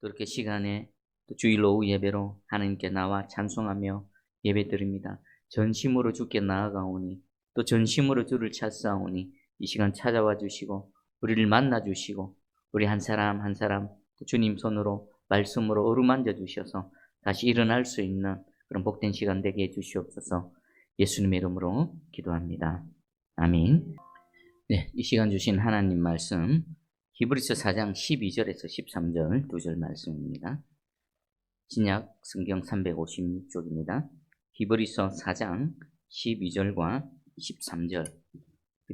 또 이렇게 시간에 또 주일 오후 예배로 하나님께 나와 찬송하며 예배드립니다. 전심으로 주께 나아가오니 또 전심으로 주를 찾사오니 이 시간 찾아와 주시고 우리를 만나 주시고 우리 한 사람 한 사람 주님 손으로 말씀으로 어루만져 주셔서 다시 일어날 수 있는 그런 복된 시간 되게 해 주시옵소서. 예수님의 이름으로 기도합니다. 아멘. 네, 이 시간 주신 하나님 말씀 히브리서 4장 12절에서 13절 2절 말씀입니다. 신약 성경 356쪽입니다. 히브리서 4장 12절과 13절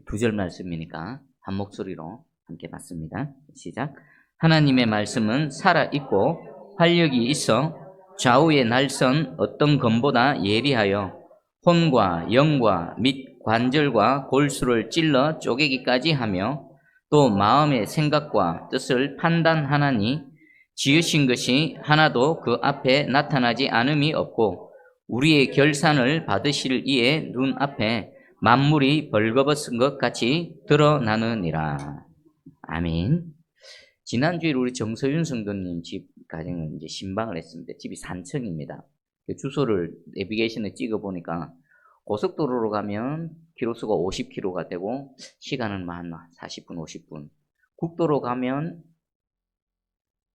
2절 말씀이니까 한 목소리로 함께 받습니다. 시작. 하나님의 말씀은 살아있고 활력이 있어 좌우의 날선 어떤 검보다 예리하여 혼과 영과 및 관절과 골수를 찔러 쪼개기까지 하며 또 마음의 생각과 뜻을 판단하나니 지으신 것이 하나도 그 앞에 나타나지 않음이 없고 우리의 결산을 받으실 이의 눈앞에 만물이 벌거벗은 것 같이 드러나느니라. 아멘. 지난주에 우리 정서윤 성도님 집 가정은 이제 신방을 했습니다. 집이 산청입니다. 주소를 내비게이션에 찍어보니까 고속도로로 가면 키로수가 50km가 되고 시간은 한 40분, 50분. 국도로 가면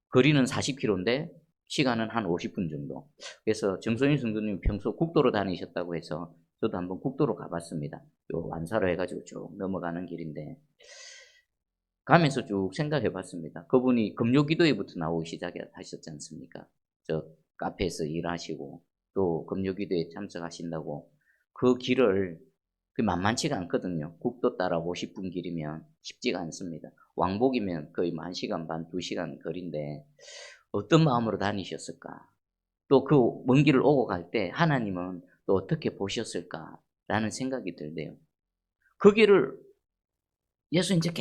거리는 40km인데 시간은 한 50분 정도. 그래서 정소윤 성도님 평소 국도로 다니셨다고 해서 저도 한번 국도로 가봤습니다. 요 완사로 해가지고 쭉 넘어가는 길인데 가면서 쭉 생각해봤습니다. 그분이 금요기도회부터 나오기 시작하셨지 않습니까? 저 카페에서 일하시고 또 금요기도회에 참석하신다고 그 길을 만만치가 않거든요. 국도 따라 50분 길이면 쉽지가 않습니다. 왕복이면 거의 1시간 반, 2시간 거리인데 어떤 마음으로 다니셨을까? 또 그 먼 길을 오고 갈 때 하나님은 또 어떻게 보셨을까라는 생각이 들대요. 그 길을 예수 이제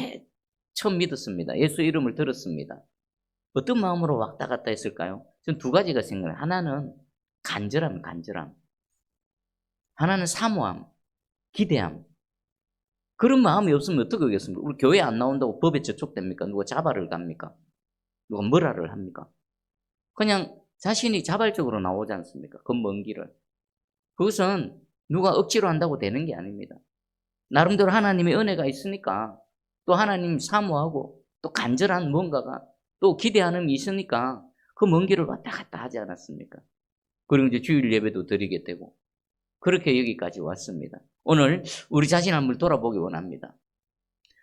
처음 믿었습니다. 예수 이름을 들었습니다. 어떤 마음으로 왔다 갔다 했을까요? 저는 두 가지가 생각나요. 하나는 간절함. 하나는 사모함, 기대함. 그런 마음이 없으면 어떻게 하겠습니까? 우리 교회 안 나온다고 법에 저촉됩니까? 누가 자발을 갑니까? 누가 뭐라를 합니까? 그냥 자신이 자발적으로 나오지 않습니까? 그 먼 길을. 그것은 누가 억지로 한다고 되는 게 아닙니다. 나름대로 하나님의 은혜가 있으니까 또 하나님 사모하고 또 간절한 뭔가가 또 기대하는 게 있으니까 그 먼 길을 왔다 갔다 하지 않았습니까? 그리고 이제 주일 예배도 드리게 되고 그렇게 여기까지 왔습니다. 오늘 우리 자신 한번 돌아보기 원합니다.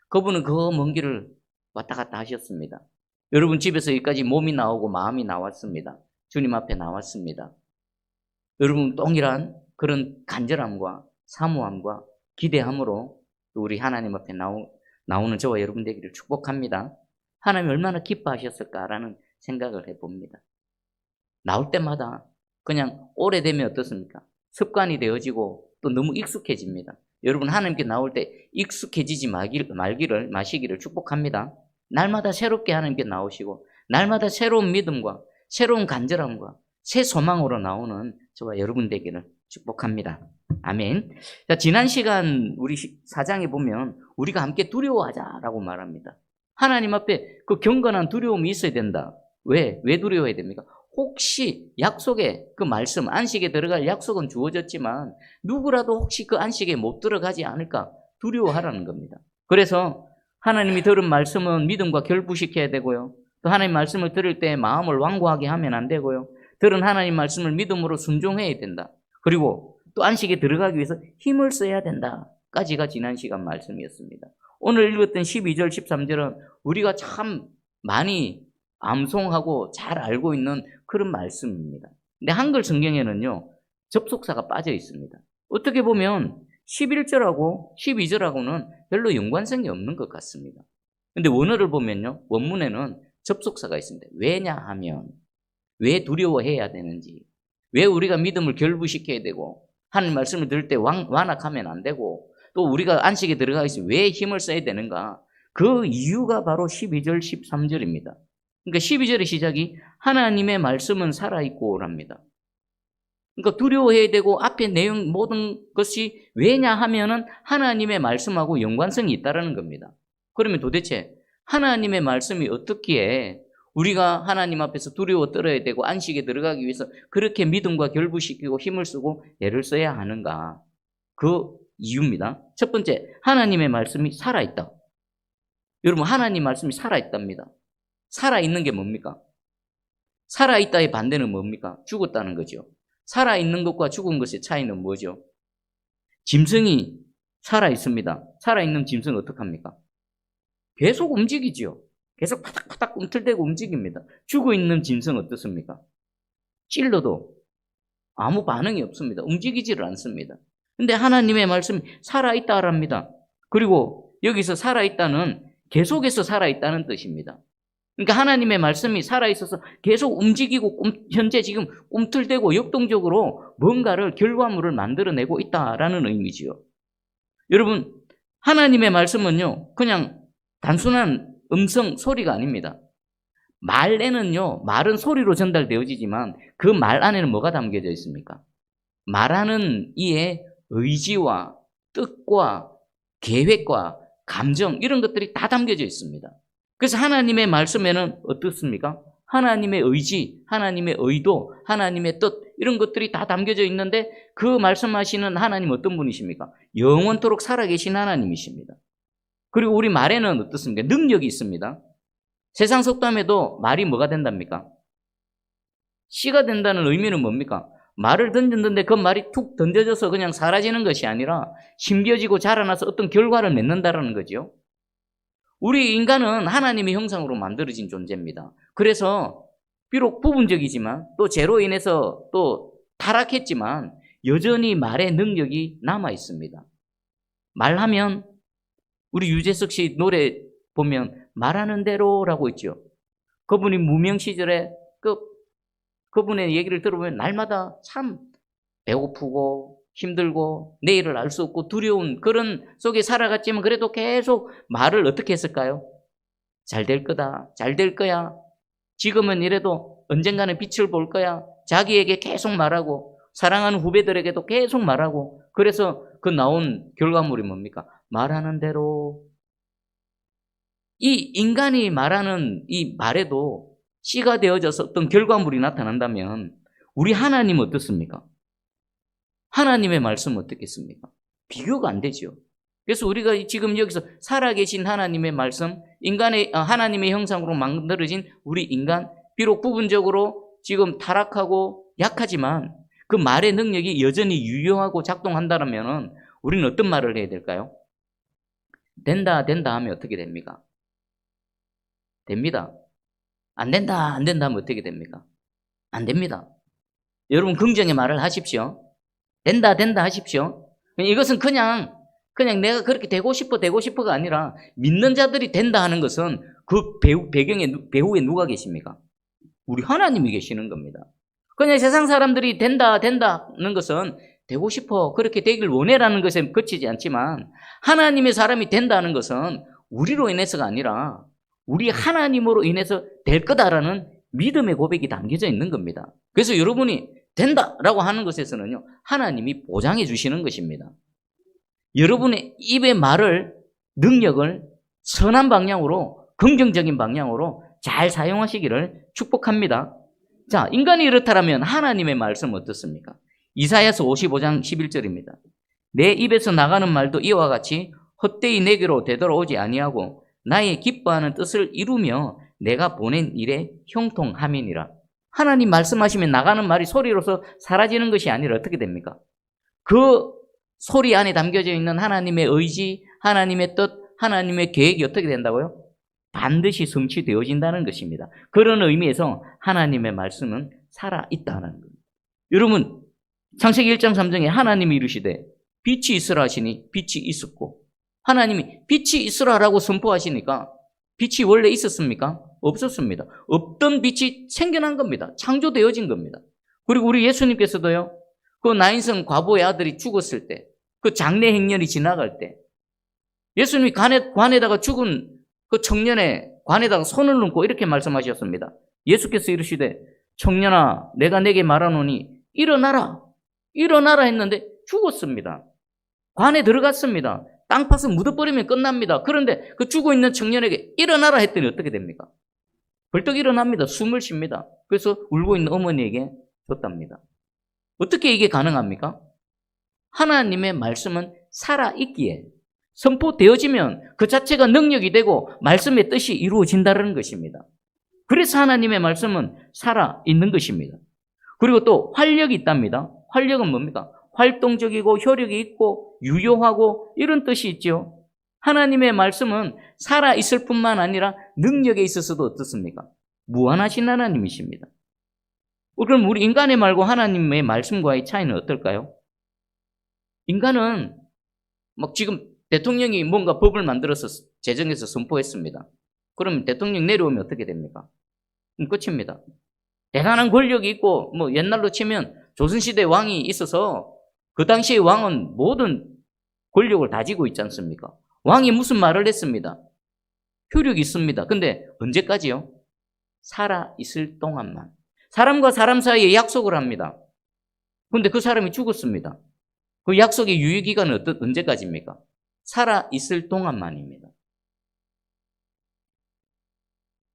그분은 그 먼 길을 왔다 갔다 하셨습니다. 여러분 집에서 여기까지 몸이 나오고 마음이 나왔습니다. 주님 앞에 나왔습니다. 여러분 동일한 그런 간절함과 사모함과 기대함으로 우리 하나님 앞에 나오는 저와 여러분 되기를 축복합니다. 하나님 얼마나 기뻐하셨을까라는 생각을 해봅니다. 나올 때마다 그냥 오래되면 어떻습니까? 습관이 되어지고 또 너무 익숙해집니다. 여러분 하나님께 나올 때 익숙해지지 마시기를 축복합니다. 날마다 새롭게 하나님께 나오시고 날마다 새로운 믿음과 새로운 간절함과 새 소망으로 나오는 저와 여러분 되기를 축복합니다. 아멘. 자, 지난 시간 우리 4장에 보면 우리가 함께 두려워하자라고 말합니다. 하나님 앞에 그 경건한 두려움이 있어야 된다. 왜 두려워해야 됩니까? 혹시 약속의 그 말씀, 안식에 들어갈 약속은 주어졌지만 누구라도 혹시 그 안식에 못 들어가지 않을까 두려워하라는 겁니다. 그래서 하나님이 들은 말씀은 믿음과 결부시켜야 되고요. 또 하나님 말씀을 들을 때 마음을 완고하게 하면 안 되고요. 들은 하나님 말씀을 믿음으로 순종해야 된다. 그리고 또 안식에 들어가기 위해서 힘을 써야 된다까지가 지난 시간 말씀이었습니다. 오늘 읽었던 12절, 13절은 우리가 참 많이 암송하고 잘 알고 있는 그런 말씀입니다. 근데 한글 성경에는요, 접속사가 빠져 있습니다. 어떻게 보면 11절하고 12절하고는 별로 연관성이 없는 것 같습니다. 근데 원어를 보면요, 원문에는 접속사가 있습니다. 왜냐하면, 왜 두려워해야 되는지, 왜 우리가 믿음을 결부시켜야 되고, 하나님 말씀을 들을 때 완악하면 안 되고, 또 우리가 안식에 들어가기 위해서 왜 힘을 써야 되는가, 그 이유가 바로 12절, 13절입니다. 그러니까 12절의 시작이 하나님의 말씀은 살아있고 랍니다. 그러니까 두려워해야 되고 앞에 내용 모든 것이 왜냐하면은 하나님의 말씀하고 연관성이 있다라는 겁니다. 그러면 도대체 하나님의 말씀이 어떻기에 우리가 하나님 앞에서 두려워 떨어야 되고 안식에 들어가기 위해서 그렇게 믿음과 결부시키고 힘을 쓰고 애를 써야 하는가? 그 이유입니다. 첫 번째, 하나님의 말씀이 살아있다. 여러분, 하나님 말씀이 살아있답니다. 살아있는 게 뭡니까? 살아있다의 반대는 뭡니까? 죽었다는 거죠. 살아있는 것과 죽은 것의 차이는 뭐죠? 짐승이 살아있습니다. 살아있는 짐승은 어떡합니까? 계속 움직이죠. 계속 파닥파닥 꿈틀대고 움직입니다. 죽어있는 짐승은 어떻습니까? 찔러도 아무 반응이 없습니다. 움직이지를 않습니다. 근데 하나님의 말씀이 살아있다랍니다. 그리고 여기서 살아있다는 계속해서 살아있다는 뜻입니다. 그러니까 하나님의 말씀이 살아있어서 계속 움직이고 현재 지금 꿈틀대고 역동적으로 뭔가를 결과물을 만들어내고 있다라는 의미지요. 여러분, 하나님의 말씀은요, 그냥 단순한 음성 소리가 아닙니다. 말에는요, 말은 소리로 전달되어지지만 그 말 안에는 뭐가 담겨져 있습니까? 말하는 이의 의지와 뜻과 계획과 감정 이런 것들이 다 담겨져 있습니다. 그래서 하나님의 말씀에는 어떻습니까? 하나님의 의지, 하나님의 의도, 하나님의 뜻 이런 것들이 다 담겨져 있는데 그 말씀하시는 하나님 어떤 분이십니까? 영원토록 살아계신 하나님이십니다. 그리고 우리 말에는 어떻습니까? 능력이 있습니다. 세상 속담에도 말이 뭐가 된답니까? 씨가 된다는 의미는 뭡니까? 말을 던졌는데 그 말이 툭 던져져서 그냥 사라지는 것이 아니라 심겨지고 자라나서 어떤 결과를 맺는다는 거죠. 우리 인간은 하나님의 형상으로 만들어진 존재입니다. 그래서 비록 부분적이지만 또 죄로 인해서 또 타락했지만 여전히 말의 능력이 남아 있습니다. 말하면 우리 유재석 씨 노래 보면 말하는 대로라고 있죠. 그분이 무명 시절에 그분의 얘기를 들어보면 날마다 참 배고프고 힘들고 내일을 알 수 없고 두려운 그런 속에 살아갔지만 그래도 계속 말을 어떻게 했을까요? 잘 될 거다, 잘 될 거야. 지금은 이래도 언젠가는 빛을 볼 거야. 자기에게 계속 말하고 사랑하는 후배들에게도 계속 말하고 그래서 그 나온 결과물이 뭡니까? 말하는 대로. 이 인간이 말하는 이 말에도 씨가 되어져서 어떤 결과물이 나타난다면 우리 하나님은 어떻습니까? 하나님의 말씀은 어떻겠습니까? 비교가 안 되죠. 그래서 우리가 지금 여기서 살아계신 하나님의 말씀, 하나님의 형상으로 만들어진 우리 인간, 비록 부분적으로 지금 타락하고 약하지만 그 말의 능력이 여전히 유효하고 작동한다면 우리는 어떤 말을 해야 될까요? 된다, 된다 하면 어떻게 됩니까? 됩니다. 안 된다, 안 된다 하면 어떻게 됩니까? 안 됩니다. 여러분 긍정의 말을 하십시오. 된다, 된다 하십시오. 이것은 그냥 내가 그렇게 되고 싶어가 아니라 믿는 자들이 된다 하는 것은 그 배후에 누가 계십니까? 우리 하나님이 계시는 겁니다. 그냥 세상 사람들이 된다는 것은 되고 싶어, 그렇게 되길 원해라는 것에 그치지 않지만 하나님의 사람이 된다는 것은 우리로 인해서가 아니라 우리 하나님으로 인해서 될 거다라는 믿음의 고백이 담겨져 있는 겁니다. 그래서 여러분이 된다라고 하는 것에서는요, 하나님이 보장해 주시는 것입니다. 여러분의 입의 말을, 능력을 선한 방향으로, 긍정적인 방향으로 잘 사용하시기를 축복합니다. 자, 인간이 이렇다면 하나님의 말씀은 어떻습니까? 이사야서 55장 11절입니다. 내 입에서 나가는 말도 이와 같이 헛되이 내게로 되돌아오지 아니하고 나의 기뻐하는 뜻을 이루며 내가 보낸 일에 형통함이니라. 하나님 말씀하시면 나가는 말이 소리로서 사라지는 것이 아니라 어떻게 됩니까? 그 소리 안에 담겨져 있는 하나님의 의지, 하나님의 뜻, 하나님의 계획이 어떻게 된다고요? 반드시 성취되어진다는 것입니다. 그런 의미에서 하나님의 말씀은 살아있다는 겁니다. 여러분, 창세기 1장 3장에 하나님이 이르시되 빛이 있으라 하시니 빛이 있었고, 하나님이 빛이 있으라라고 선포하시니까 빛이 원래 있었습니까? 없었습니다. 없던 빛이 생겨난 겁니다. 창조되어진 겁니다. 그리고 우리 예수님께서도요, 그 나인성 과부의 아들이 죽었을 때, 그 장례 행렬이 지나갈 때 예수님이 관에다가 죽은 그 청년의 관에다가 손을 얹고 이렇게 말씀하셨습니다. 예수께서 이르시되 청년아 내가 내게 말하노니 일어나라 했는데 죽었습니다. 관에 들어갔습니다. 땅 파서 묻어버리면 끝납니다. 그런데 그 죽어있는 청년에게 일어나라 했더니 어떻게 됩니까? 벌떡 일어납니다. 숨을 쉽니다. 그래서 울고 있는 어머니에게 줬답니다. 어떻게 이게 가능합니까? 하나님의 말씀은 살아있기에 선포되어지면 그 자체가 능력이 되고 말씀의 뜻이 이루어진다는 것입니다. 그래서 하나님의 말씀은 살아있는 것입니다. 그리고 또 활력이 있답니다. 활력은 뭡니까? 활동적이고 효력이 있고 유효하고 이런 뜻이 있죠. 하나님의 말씀은 살아있을 뿐만 아니라 능력에 있어서도 어떻습니까? 무한하신 하나님이십니다. 그럼 우리 인간의 말과 하나님의 말씀과의 차이는 어떨까요? 인간은 막 지금 대통령이 뭔가 법을 만들어서 제정해서 선포했습니다. 그러면 대통령 내려오면 어떻게 됩니까? 끝입니다. 대단한 권력이 있고 뭐 옛날로 치면 조선시대 왕이 있어서 그 당시의 왕은 모든 권력을 다지고 있지 않습니까? 왕이 무슨 말을 했습니다. 효력이 있습니다. 근데 언제까지요? 살아있을 동안만. 사람과 사람 사이에 약속을 합니다. 근데 그 사람이 죽었습니다. 그 약속의 유효기간은 언제까지입니까? 살아있을 동안만입니다.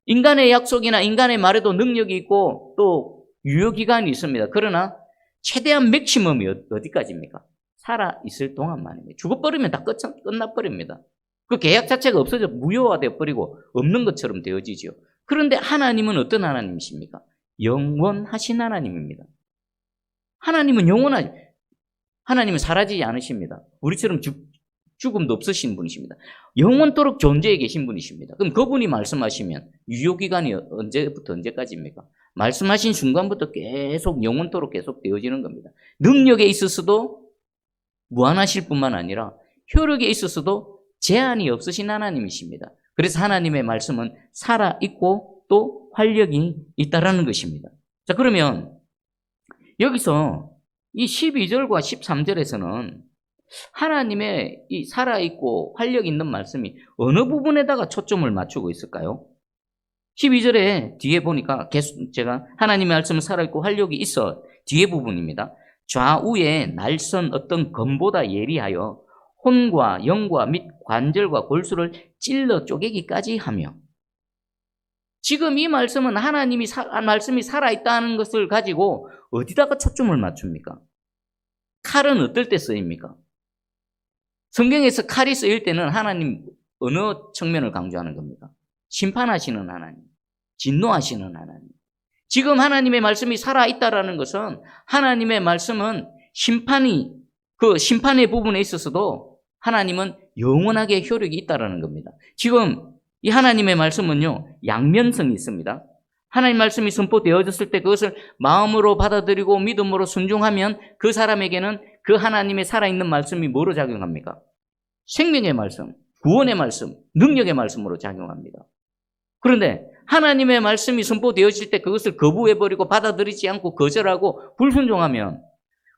인간의 약속이나 인간의 말에도 능력이 있고 또 유효기간이 있습니다. 그러나 최대한 맥시멈이 어디까지입니까? 살아있을 동안만입니다. 죽어버리면 다 끝나버립니다. 그 계약 자체가 없어져 무효화되어 버리고 없는 것처럼 되어지죠. 그런데 하나님은 어떤 하나님이십니까? 영원하신 하나님입니다. 하나님은 영원하지, 하나님은 사라지지 않으십니다. 우리처럼 죽음도 없으신 분이십니다. 영원토록 존재해 계신 분이십니다. 그럼 그분이 말씀하시면 유효기간이 언제부터 언제까지입니까? 말씀하신 순간부터 계속 영원토록 계속 되어지는 겁니다. 능력에 있어서도 무한하실 뿐만 아니라 효력에 있어서도 제한이 없으신 하나님이십니다. 그래서 하나님의 말씀은 살아있고 또 활력이 있다라는 것입니다. 자, 그러면 여기서 이 12절과 13절에서는 하나님의 이 살아있고 활력 있는 말씀이 어느 부분에다가 초점을 맞추고 있을까요? 12절에 뒤에 보니까 계속 제가 하나님의 말씀은 살아있고 활력이 있어 뒤에 부분입니다. 좌우에 날선 어떤 검보다 예리하여 혼과 영과 및 관절과 골수를 찔러 쪼개기까지 하며, 지금 이 말씀은 하나님이 말씀이 살아있다는 것을 가지고 어디다가 초점을 맞춥니까? 칼은 어떨 때 쓰입니까? 성경에서 칼이 쓰일 때는 하나님 어느 측면을 강조하는 겁니까? 심판하시는 하나님, 진노하시는 하나님. 지금 하나님의 말씀이 살아있다라는 것은 하나님의 말씀은 그 심판의 부분에 있어서도 하나님은 영원하게 효력이 있다라는 겁니다. 지금 이 하나님의 말씀은요, 양면성이 있습니다. 하나님 말씀이 선포되어졌을 때 그것을 마음으로 받아들이고 믿음으로 순종하면 그 사람에게는 그 하나님의 살아있는 말씀이 뭐로 작용합니까? 생명의 말씀, 구원의 말씀, 능력의 말씀으로 작용합니다. 그런데 하나님의 말씀이 선포되어질 때 그것을 거부해버리고 받아들이지 않고 거절하고 불순종하면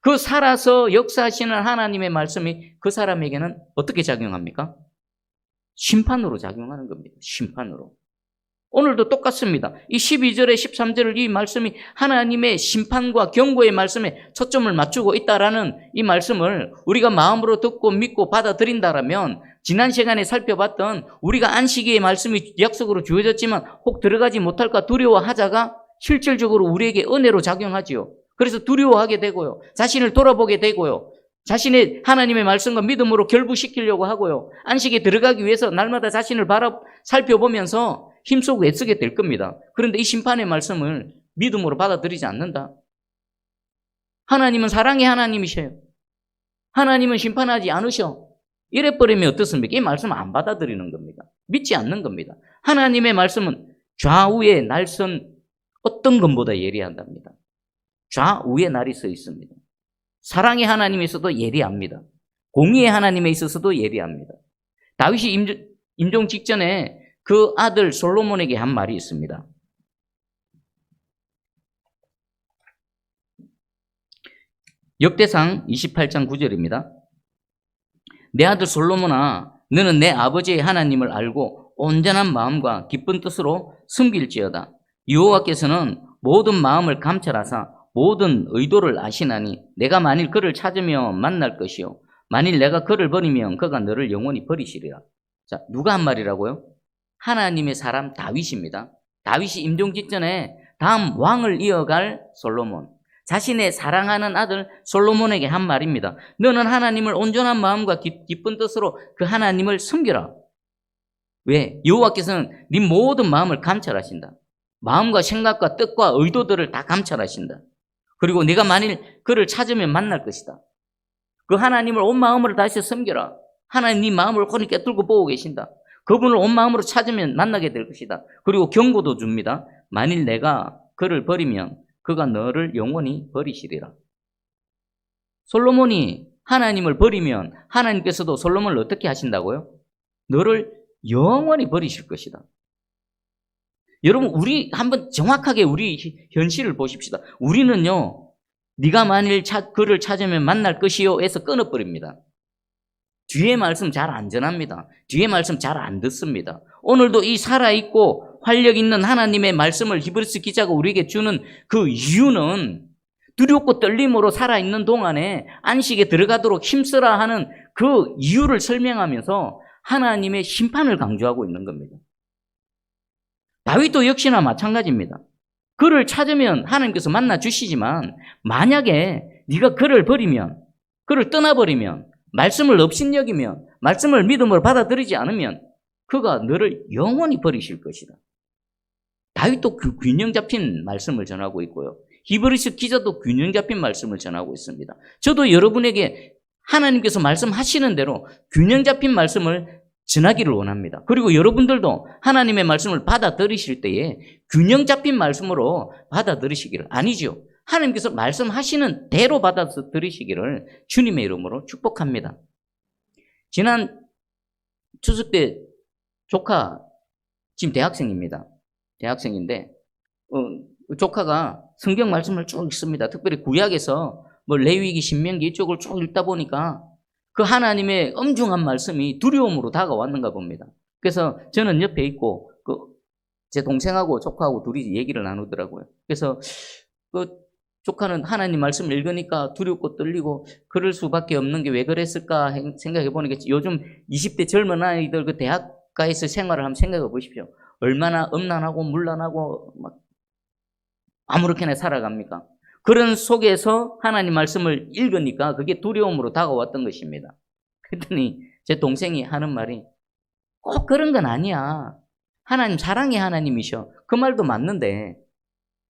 그 살아서 역사하시는 하나님의 말씀이 그 사람에게는 어떻게 작용합니까? 심판으로 작용하는 겁니다. 심판으로. 오늘도 똑같습니다. 이 12절에 13절을 이 말씀이 하나님의 심판과 경고의 말씀에 초점을 맞추고 있다라는 이 말씀을 우리가 마음으로 듣고 믿고 받아들인다라면 지난 시간에 살펴봤던 우리가 안식일의 말씀이 약속으로 주어졌지만 혹 들어가지 못할까 두려워하자가 실질적으로 우리에게 은혜로 작용하지요. 그래서 두려워하게 되고요. 자신을 돌아보게 되고요. 자신의 하나님의 말씀과 믿음으로 결부시키려고 하고요. 안식에 들어가기 위해서 날마다 자신을 살펴보면서 힘쓰고 애쓰게 될 겁니다. 그런데 이 심판의 말씀을 믿음으로 받아들이지 않는다. 하나님은 사랑의 하나님이셔요. 하나님은 심판하지 않으셔. 이래버리면 어떻습니까? 이 말씀을 안 받아들이는 겁니다. 믿지 않는 겁니다. 하나님의 말씀은 좌우에 날선 어떤 것보다 예리한답니다. 좌우에 날이 서 있습니다. 사랑의 하나님에 있어도 예리합니다. 공의의 하나님에 있어서도 예리합니다. 다윗이 임종 직전에 그 아들 솔로몬에게 한 말이 있습니다. 역대상 28장 9절입니다. 내 아들 솔로몬아, 너는 내 아버지의 하나님을 알고 온전한 마음과 기쁜 뜻으로 섬길지어다. 여호와께서는 모든 마음을 감찰하사 모든 의도를 아시나니 내가 만일 그를 찾으며 만날 것이요 만일 내가 그를 버리면 그가 너를 영원히 버리시리라. 자, 누가 한 말이라고요? 하나님의 사람 다윗입니다. 다윗이 임종 직전에 다음 왕을 이어갈 솔로몬, 자신의 사랑하는 아들 솔로몬에게 한 말입니다. 너는 하나님을 온전한 마음과 기쁜 뜻으로 그 하나님을 섬겨라. 왜? 여호와께서는 네 모든 마음을 감찰하신다. 마음과 생각과 뜻과 의도들을 다 감찰하신다. 그리고 네가 만일 그를 찾으면 만날 것이다. 그 하나님을 온 마음으로 다시 섬겨라. 하나님 네 마음을 혼이 꿰뚫고 보고 계신다. 그분을 온 마음으로 찾으면 만나게 될 것이다. 그리고 경고도 줍니다. 만일 내가 그를 버리면 그가 너를 영원히 버리시리라. 솔로몬이 하나님을 버리면 하나님께서도 솔로몬을 어떻게 하신다고요? 너를 영원히 버리실 것이다. 여러분, 우리 한번 정확하게 우리 현실을 보십시다. 우리는요, 네가 만일 그를 찾으면 만날 것이요 에서 끊어버립니다. 뒤에 말씀 잘 안 전합니다. 뒤에 말씀 잘 안 듣습니다. 오늘도 이 살아있고 활력 있는 하나님의 말씀을 히브리서 기자가 우리에게 주는 그 이유는 두렵고 떨림으로 살아있는 동안에 안식에 들어가도록 힘쓰라 하는 그 이유를 설명하면서 하나님의 심판을 강조하고 있는 겁니다. 다윗도 역시나 마찬가지입니다. 그를 찾으면 하나님께서 만나 주시지만 만약에 네가 그를 버리면, 그를 떠나버리면, 말씀을 업신여기면, 말씀을 믿음으로 받아들이지 않으면 그가 너를 영원히 버리실 것이다. 다윗도 그 균형 잡힌 말씀을 전하고 있고요. 히브리서 기자도 균형 잡힌 말씀을 전하고 있습니다. 저도 여러분에게 하나님께서 말씀하시는 대로 균형 잡힌 말씀을 전하기를 원합니다. 그리고 여러분들도 하나님의 말씀을 받아들이실 때에 균형 잡힌 말씀으로 받아들이시기를, 아니죠, 하나님께서 말씀하시는 대로 받아들이시기를 주님의 이름으로 축복합니다. 지난 추석 때 조카, 지금 대학생입니다. 대학생인데 조카가 성경 말씀을 쭉 읽습니다. 특별히 구약에서 뭐 레위기, 신명기 이쪽을 쭉 읽다 보니까 그 하나님의 엄중한 말씀이 두려움으로 다가왔는가 봅니다. 그래서 저는 옆에 있고 제 동생하고 조카하고 둘이 얘기를 나누더라고요. 그래서 그 조카는 하나님 말씀을 읽으니까 두렵고 떨리고 그럴 수밖에 없는 게 왜 그랬을까 생각해 보니까 요즘 20대 젊은 아이들 그 대학가에서 생활을 한번 생각해 보십시오. 얼마나 음란하고 문란하고 막 아무렇게나 살아갑니까? 그런 속에서 하나님 말씀을 읽으니까 그게 두려움으로 다가왔던 것입니다. 그랬더니 제 동생이 하는 말이 꼭 그런 건 아니야. 하나님 사랑의 하나님이셔. 그 말도 맞는데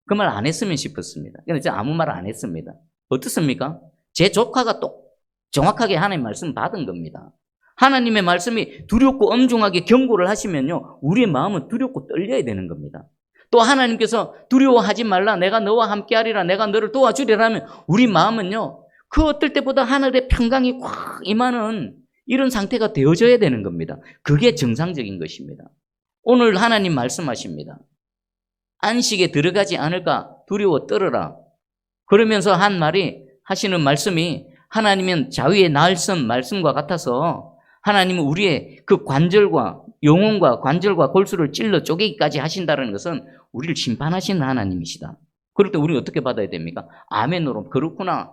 그 말 안 했으면 싶었습니다. 근데 제가 아무 말 안 했습니다. 어떻습니까? 제 조카가 또 정확하게 하나님 말씀 받은 겁니다. 하나님의 말씀이 두렵고 엄중하게 경고를 하시면요, 우리의 마음은 두렵고 떨려야 되는 겁니다. 또 하나님께서 두려워하지 말라, 내가 너와 함께하리라, 내가 너를 도와주리라 하면 우리 마음은요, 그 어떨 때보다 하늘의 평강이 확 임하는 이런 상태가 되어져야 되는 겁니다. 그게 정상적인 것입니다. 오늘 하나님 말씀하십니다. 안식에 들어가지 않을까 두려워 떨어라. 그러면서 한 말이, 하시는 말씀이 하나님은 자위의 날선 말씀과 같아서 하나님은 우리의 그 관절과 영혼과 관절과 골수를 찔러 쪼개기까지 하신다는 것은 우리를 심판하시는 하나님이시다. 그럴 때 우리는 어떻게 받아야 됩니까? 아멘으로, 그렇구나.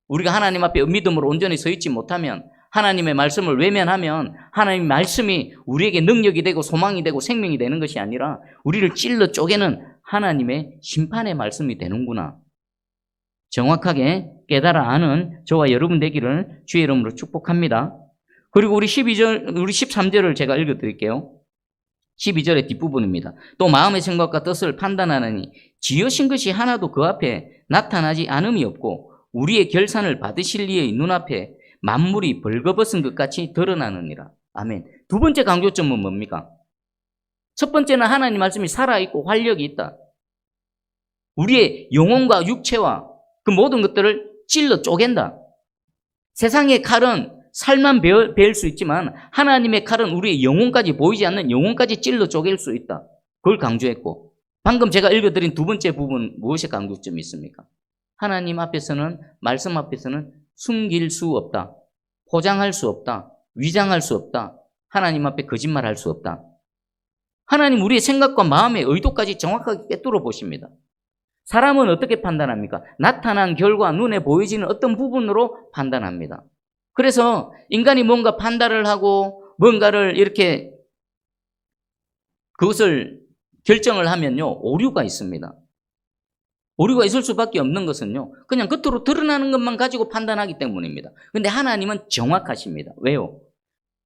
우리가 하나님 앞에 믿음으로 온전히 서 있지 못하면, 하나님의 말씀을 외면하면 하나님의 말씀이 우리에게 능력이 되고 소망이 되고 생명이 되는 것이 아니라 우리를 찔러 쪼개는 하나님의 심판의 말씀이 되는구나. 정확하게 깨달아 아는 저와 여러분 되기를 주의 이름으로 축복합니다. 그리고 우리 13절을 제가 읽어드릴게요. 12절의 뒷부분입니다. 또 마음의 생각과 뜻을 판단하느니 지으신 것이 하나도 그 앞에 나타나지 않음이 없고 우리의 결산을 받으실 이의 눈앞에 만물이 벌거벗은 것 같이 드러나느니라. 아멘. 두 번째 강조점은 뭡니까? 첫 번째는 하나님 말씀이 살아있고 활력이 있다. 우리의 영혼과 육체와 그 모든 것들을 찔러 쪼갠다. 세상의 칼은 살만 베을 수 있지만 하나님의 칼은 우리의 영혼까지, 보이지 않는 영혼까지 찔러 쪼갤 수 있다. 그걸 강조했고, 방금 제가 읽어드린 두 번째 부분 무엇의 강조점이 있습니까? 하나님 앞에서는, 말씀 앞에서는 숨길 수 없다. 포장할 수 없다. 위장할 수 없다. 하나님 앞에 거짓말할 수 없다. 하나님 우리의 생각과 마음의 의도까지 정확하게 꿰뚫어 보십니다. 사람은 어떻게 판단합니까? 나타난 결과, 눈에 보이지는 어떤 부분으로 판단합니다. 그래서 인간이 뭔가 판단을 하고 뭔가를 이렇게 그것을 결정을 하면요, 오류가 있습니다. 오류가 있을 수밖에 없는 것은요, 그냥 겉으로 드러나는 것만 가지고 판단하기 때문입니다. 근데 하나님은 정확하십니다. 왜요?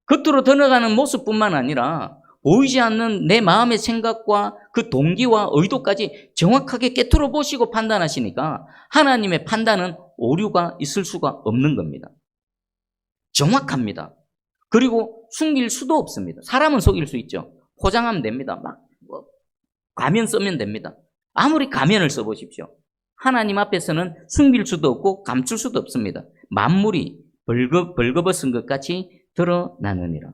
겉으로 드러나는 모습뿐만 아니라 보이지 않는 내 마음의 생각과 그 동기와 의도까지 정확하게 꿰뚫어 보시고 판단하시니까 하나님의 판단은 오류가 있을 수가 없는 겁니다. 정확합니다. 그리고 숨길 수도 없습니다. 사람은 속일 수 있죠. 포장하면 됩니다. 가면 쓰면 됩니다. 아무리 가면을 써보십시오. 하나님 앞에서는 숨길 수도 없고 감출 수도 없습니다. 만물이 벌거벗은 것 같이 드러나느니라.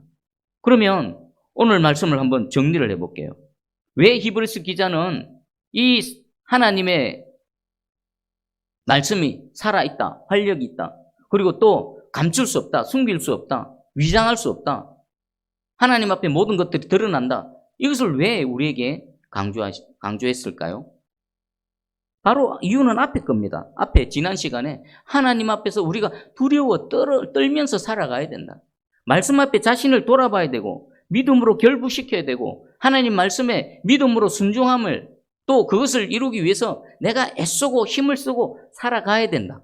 그러면 오늘 말씀을 한번 정리를 해볼게요. 왜 히브리서 기자는 이 하나님의 말씀이 살아있다, 활력이 있다, 그리고 또 감출 수 없다, 숨길 수 없다, 위장할 수 없다, 하나님 앞에 모든 것들이 드러난다, 이것을 왜 우리에게 강조했을까요? 바로 이유는 앞에 겁니다. 앞에 지난 시간에 하나님 앞에서 우리가 두려워 떨면서 살아가야 된다. 말씀 앞에 자신을 돌아봐야 되고 믿음으로 결부시켜야 되고 하나님 말씀에 믿음으로 순종함을 또 그것을 이루기 위해서 내가 애쓰고 힘을 쓰고 살아가야 된다.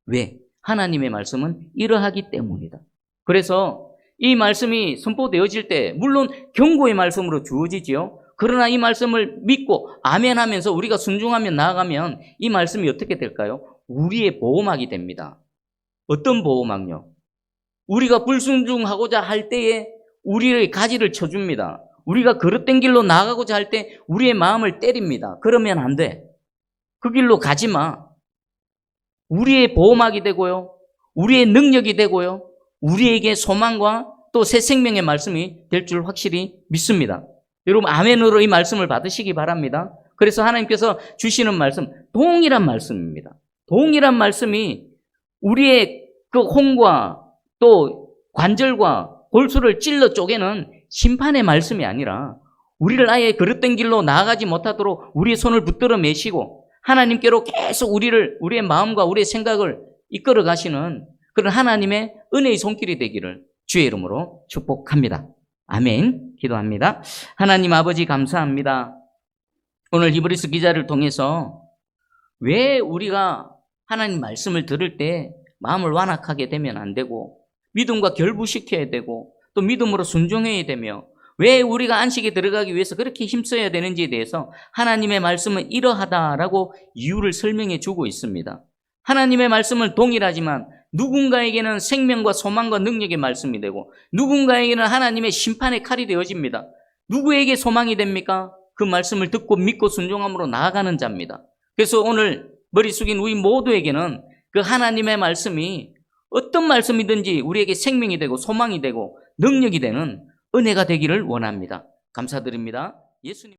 왜? 하나님의 말씀은 이러하기 때문이다. 그래서 이 말씀이 선포되어질 때 물론 경고의 말씀으로 주어지지요. 그러나 이 말씀을 믿고 아멘 하면서 우리가 순종하며 나아가면 이 말씀이 어떻게 될까요? 우리의 보호막이 됩니다. 어떤 보호막요? 우리가 불순종하고자 할 때에 우리의 가지를 쳐줍니다. 우리가 그릇된 길로 나아가고자 할 때 우리의 마음을 때립니다. 그러면 안 돼. 그 길로 가지 마. 우리의 보호막이 되고요. 우리의 능력이 되고요. 우리에게 소망과 또 새 생명의 말씀이 될 줄 확실히 믿습니다. 여러분 아멘으로 이 말씀을 받으시기 바랍니다. 그래서 하나님께서 주시는 말씀 동일한 말씀입니다. 동일한 말씀이 우리의 그 혼과 또 관절과 골수를 찔러 쪼개는 심판의 말씀이 아니라 우리를 아예 그릇된 길로 나아가지 못하도록 우리의 손을 붙들어 매시고 하나님께로 계속 우리의 마음과 우리의 생각을 이끌어 가시는 그런 하나님의 은혜의 손길이 되기를 주의 이름으로 축복합니다. 아멘. 기도합니다. 하나님 아버지 감사합니다. 오늘 히브리서 기자를 통해서 왜 우리가 하나님 말씀을 들을 때 마음을 완악하게 되면 안 되고 믿음과 결부시켜야 되고 또 믿음으로 순종해야 되며 왜 우리가 안식에 들어가기 위해서 그렇게 힘써야 되는지에 대해서 하나님의 말씀은 이러하다라고 이유를 설명해 주고 있습니다. 하나님의 말씀은 동일하지만 누군가에게는 생명과 소망과 능력의 말씀이 되고 누군가에게는 하나님의 심판의 칼이 되어집니다. 누구에게 소망이 됩니까? 그 말씀을 듣고 믿고 순종함으로 나아가는 자입니다. 그래서 오늘 머리 숙인 우리 모두에게는 그 하나님의 말씀이 어떤 말씀이든지 우리에게 생명이 되고 소망이 되고 능력이 되는 은혜가 되기를 원합니다. 감사드립니다. 예수님.